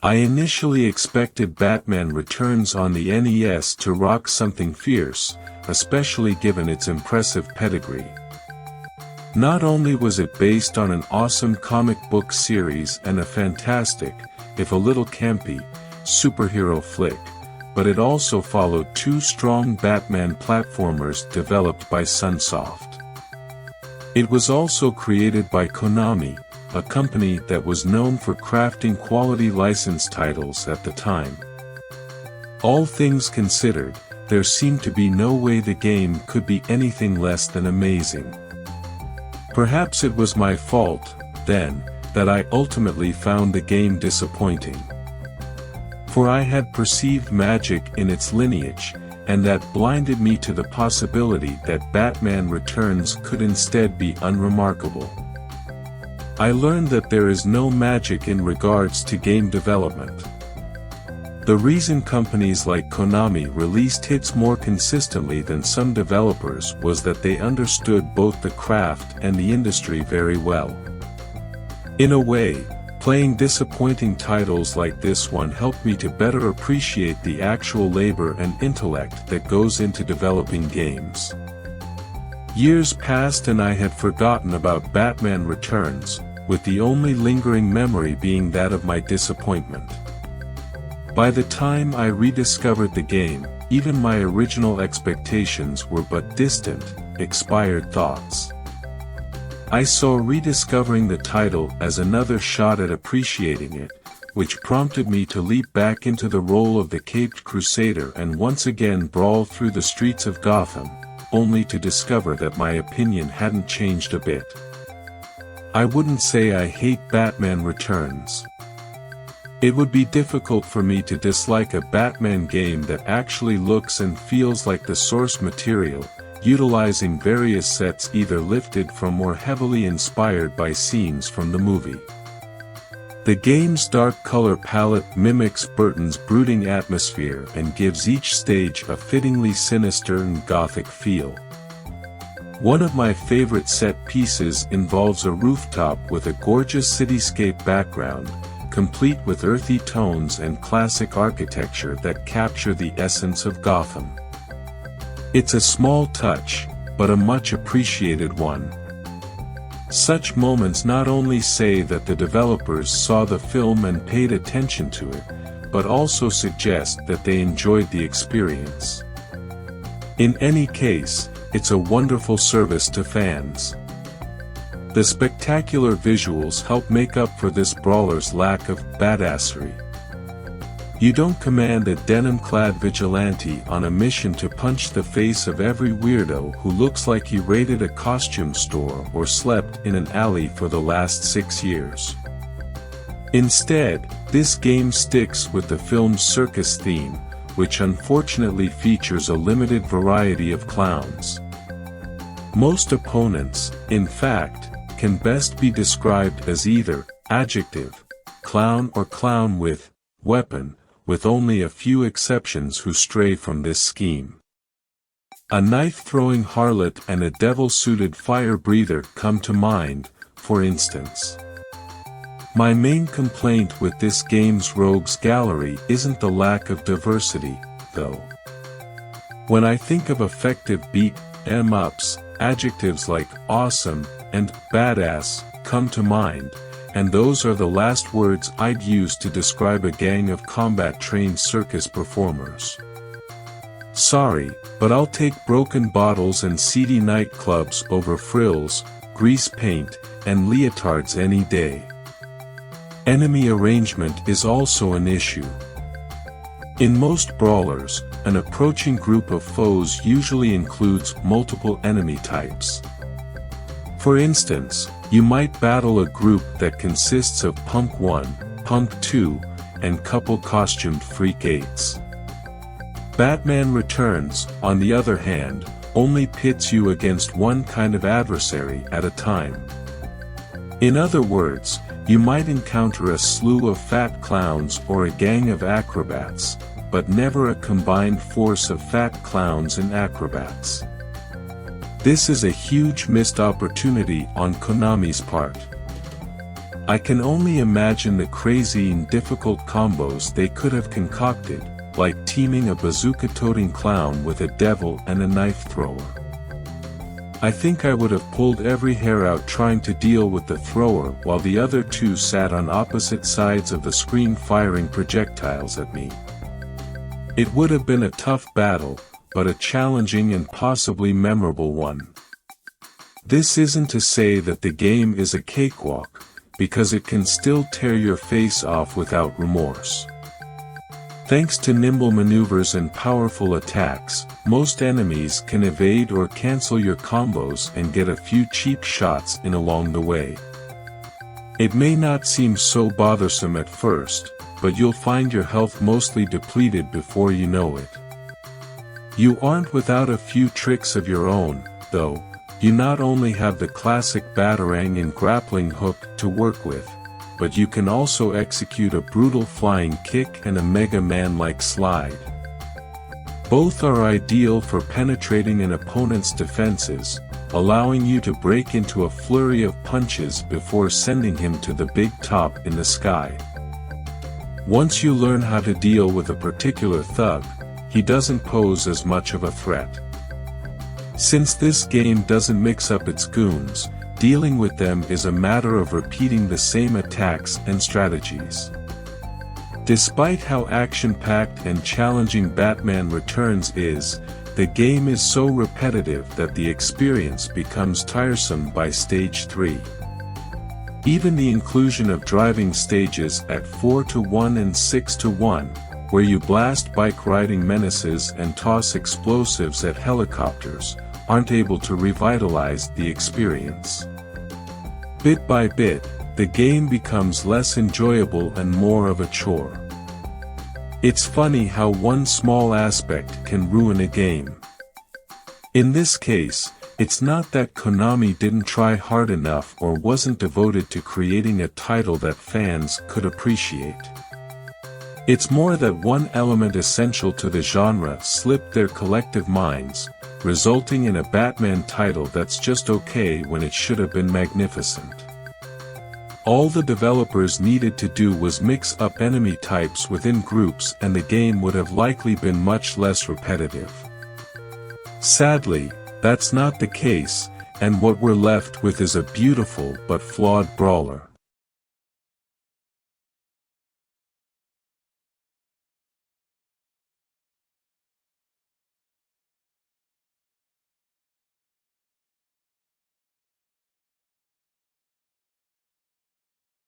I initially expected Batman Returns on the NES to rock something fierce, especially given its impressive pedigree. Not only was it based on an awesome comic book series and a fantastic, if a little campy, superhero flick, but it also followed two strong Batman platformers developed by Sunsoft. It was also created by Konami, a company that was known for crafting quality license titles at the time. All things considered, there seemed to be no way the game could be anything less than amazing. Perhaps it was my fault, then, that I ultimately found the game disappointing. For I had perceived magic in its lineage, and that blinded me to the possibility that Batman Returns could instead be unremarkable. I learned that there is no magic in regards to game development. The reason companies like Konami released hits more consistently than some developers was that they understood both the craft and the industry very well. In a way, playing disappointing titles like this one helped me to better appreciate the actual labor and intellect that goes into developing games. Years passed and I had forgotten about Batman Returns, with the only lingering memory being that of my disappointment. By the time I rediscovered the game, even my original expectations were but distant, expired thoughts. I saw rediscovering the title as another shot at appreciating it, which prompted me to leap back into the role of the caped crusader and once again brawl through the streets of Gotham, only to discover that my opinion hadn't changed a bit. I wouldn't say I hate Batman Returns. It would be difficult for me to dislike a Batman game that actually looks and feels like the source material, utilizing various sets either lifted from or heavily inspired by scenes from the movie. The game's dark color palette mimics Burton's brooding atmosphere and gives each stage a fittingly sinister and gothic feel. One of my favorite set pieces involves a rooftop with a gorgeous cityscape background, complete with earthy tones and classic architecture that capture the essence of Gotham. It's a small touch, but a much appreciated one. Such moments not only say that the developers saw the film and paid attention to it, but also suggest that they enjoyed the experience. In any case, it's a wonderful service to fans. The spectacular visuals help make up for this brawler's lack of badassery. You don't command a denim-clad vigilante on a mission to punch the face of every weirdo who looks like he raided a costume store or slept in an alley for the last 6 years. Instead, this game sticks with the film's circus theme, which unfortunately features a limited variety of clowns. Most opponents, in fact, can best be described as either adjective, clown or clown with weapon, with only a few exceptions who stray from this scheme. A knife-throwing harlot and a devil-suited fire-breather come to mind, for instance. My main complaint with this game's rogues gallery isn't the lack of diversity, though. When I think of effective beat-em-ups, adjectives like awesome and badass come to mind, and those are the last words I'd use to describe a gang of combat-trained circus performers. Sorry, but I'll take broken bottles and seedy nightclubs over frills, grease paint, and leotards any day. Enemy arrangement is also an issue. In most brawlers, an approaching group of foes usually includes multiple enemy types. For instance, you might battle a group that consists of Punk 1, Punk 2, and couple costumed Freak 8s. Batman Returns, on the other hand, only pits you against one kind of adversary at a time. In other words, you might encounter a slew of fat clowns or a gang of acrobats, but never a combined force of fat clowns and acrobats. This is a huge missed opportunity on Konami's part. I can only imagine the crazy and difficult combos they could have concocted, like teaming a bazooka-toting clown with a devil and a knife thrower. I think I would have pulled every hair out trying to deal with the thrower while the other two sat on opposite sides of the screen firing projectiles at me. It would have been a tough battle, but a challenging and possibly memorable one. This isn't to say that the game is a cakewalk, because it can still tear your face off without remorse. Thanks to nimble maneuvers and powerful attacks, most enemies can evade or cancel your combos and get a few cheap shots in along the way. It may not seem so bothersome at first, but you'll find your health mostly depleted before you know it. You aren't without a few tricks of your own, though. You not only have the classic batarang and grappling hook to work with, but you can also execute a brutal flying kick and a Mega Man-like slide. Both are ideal for penetrating an opponent's defenses, allowing you to break into a flurry of punches before sending him to the big top in the sky. Once you learn how to deal with a particular thug, he doesn't pose as much of a threat. Since this game doesn't mix up its goons, dealing with them is a matter of repeating the same attacks and strategies. Despite how action-packed and challenging Batman Returns is, the game is so repetitive that the experience becomes tiresome by stage 3. Even the inclusion of driving stages at 4-1 and 6-1, where you blast bike-riding menaces and toss explosives at helicopters, aren't able to revitalize the experience. Bit by bit, the game becomes less enjoyable and more of a chore. It's funny how one small aspect can ruin a game. In this case, it's not that Konami didn't try hard enough or wasn't devoted to creating a title that fans could appreciate. It's more that one element essential to the genre slipped their collective minds, resulting in a Batman title that's just okay when it should have been magnificent. All the developers needed to do was mix up enemy types within groups and the game would have likely been much less repetitive. Sadly, that's not the case, and what we're left with is a beautiful but flawed brawler.